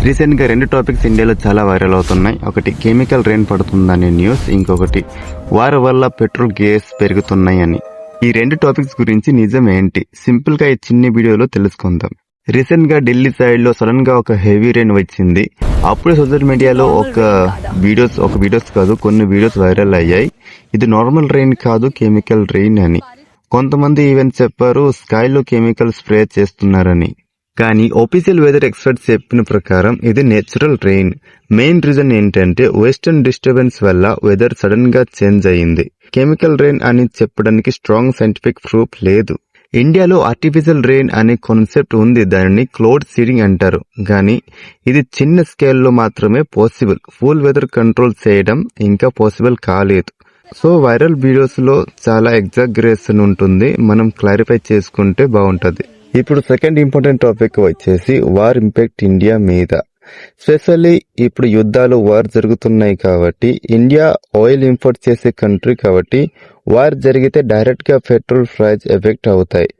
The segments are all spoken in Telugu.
రీసెంట్ గా రెండు టాపిక్స్ ఇండియాలో చాలా వైరల్ అవుతున్నాయి. ఒకటి కెమికల్ రెయిన్ పడుతుందనే న్యూస్, ఇంకొకటి వారి వల్ల పెట్రోల్ గ్యాస్ పెరుగుతున్నాయి అని. ఈ రెండు టాపిక్స్ గురించి నిజం ఏంటి సింపుల్ గా ఈ చిన్న వీడియోలో తెలుసుకుందాం. రీసెంట్ గా ఢిల్లీ సైడ్ లో సడన్ గా ఒక హెవీ రెయిన్ వచ్చింది. అప్పుడే సోషల్ మీడియాలో కొన్ని వీడియోస్ వైరల్ అయ్యాయి. ఇది నార్మల్ రెయిన్ కాదు, కెమికల్ రెయిన్ అని. కొంతమంది ఈవెన్ చెప్పారు స్కైలో కెమికల్ స్ప్రే చేస్తున్నారని. కానీ ఆఫీషియల్ వెదర్ ఎక్స్పర్ట్స్ చెప్పిన ప్రకారం ఇది నేచురల్ రెయిన్. మెయిన్ రీజన్ ఏంటంటే వెస్టర్న్ డిస్టర్బెన్స్ వల్ల వెదర్ సడన్ గా చేంజ్ అయ్యింది. కెమికల్ రెయిన్ అని చెప్పడానికి స్ట్రాంగ్ సైంటిఫిక్ ప్రూఫ్ లేదు. ఇండియాలో ఆర్టిఫిషియల్ రెయిన్ అనే కాన్సెప్ట్ ఉంది, దానిని క్లౌడ్ సీడింగ్ అంటారు. కానీ ఇది చిన్న స్కేల్లో మాత్రమే పాసిబుల్. ఫుల్ వెదర్ కంట్రోల్ చేయడం ఇంకా పాసిబుల్ కాలేదు. సో వైరల్ వీడియోస్ లో చాలా ఎగ్జాగరేషన్ ఉంటుంది, మనం క్లారిఫై చేసుకుంటే బాగుంటది. ఇప్పుడు సెకండ్ ఇంపార్టెంట్ టాపిక్ వచ్చేసి వార్ ఇంపాక్ట్ ఇండియా మీద. స్పెషల్లీ ఇప్పుడు యుద్ధాలు వార్ జరుగుతున్నాయి కాబట్టి ఇండియా ఆయిల్ ఇంపోర్ట్ చేసే కంట్రీ కాబట్టి వార్ జరిగితే డైరెక్ట్ గా పెట్రోల్ ప్రైస్ ఎఫెక్ట్ అవుతాయి.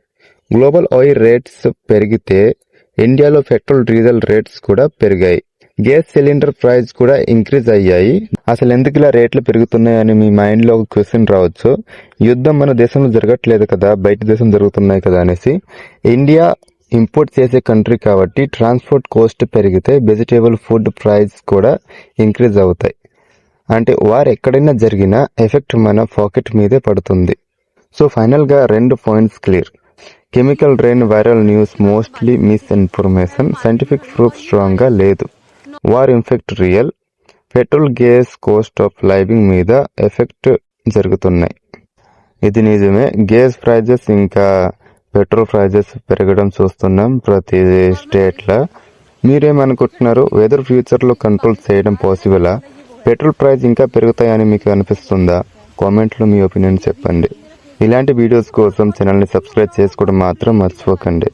గ్లోబల్ ఆయిల్ రేట్స్ పెరిగితే ఇండియాలో పెట్రోల్ డీజిల్ రేట్స్ కూడా పెరిగాయి. గ్యాస్ సిలిండర్ ప్రైస్ కూడా ఇంక్రీజ్ అయ్యాయి. అసలు ఎందుకు ఇలా రేట్లు పెరుగుతున్నాయని మీ మైండ్ లో ఒక క్వశ్చన్ రావచ్చు. యుద్ధం మన దేశంలో జరగట్లేదు కదా, బయట దేశం జరుగుతున్నాయి కదా అనేసి. ఇండియా ఇంపోర్ట్ చేసే కంట్రీ కాబట్టి ట్రాన్స్పోర్ట్ కాస్ట్ పెరిగితే వెజిటేబుల్ ఫుడ్ ప్రైస్ కూడా ఇంక్రీజ్ అవుతాయి. అంటే వార్ ఎక్కడైనా జరిగినా ఎఫెక్ట్ మన పాకెట్ మీదే పడుతుంది. సో ఫైనల్ గా రెండు points clear. Chemical rain viral news mostly miss information, scientific proof strong గా లేదు. War impact real. Petrol gas cost of living మీద ఎఫెక్ట్ జరుగుతున్నాయి, ఇది నిజమే. గ్యాస్ ప్రైజెస్ ఇంకా పెట్రోల్ ప్రైజెస్ పెరగడం చూస్తున్నాం ప్రతి స్టేట్ లా. మీరేమనుకుంటున్నారు? వెదర్ ఫ్యూచర్ లో కంట్రోల్ చేయడం పాసిబులా? పెట్రోల్ ప్రైస్ ఇంకా పెరుగుతాయని మీకు అనిపిస్తుందా? కామెంట్ లో మీ ఒపీనియన్ చెప్పండి. ఇలాంటి వీడియోస్ కోసం ఛానల్ ని సబ్స్క్రైబ్ చేసుకోవడం మాత్రం మర్చిపోకండి.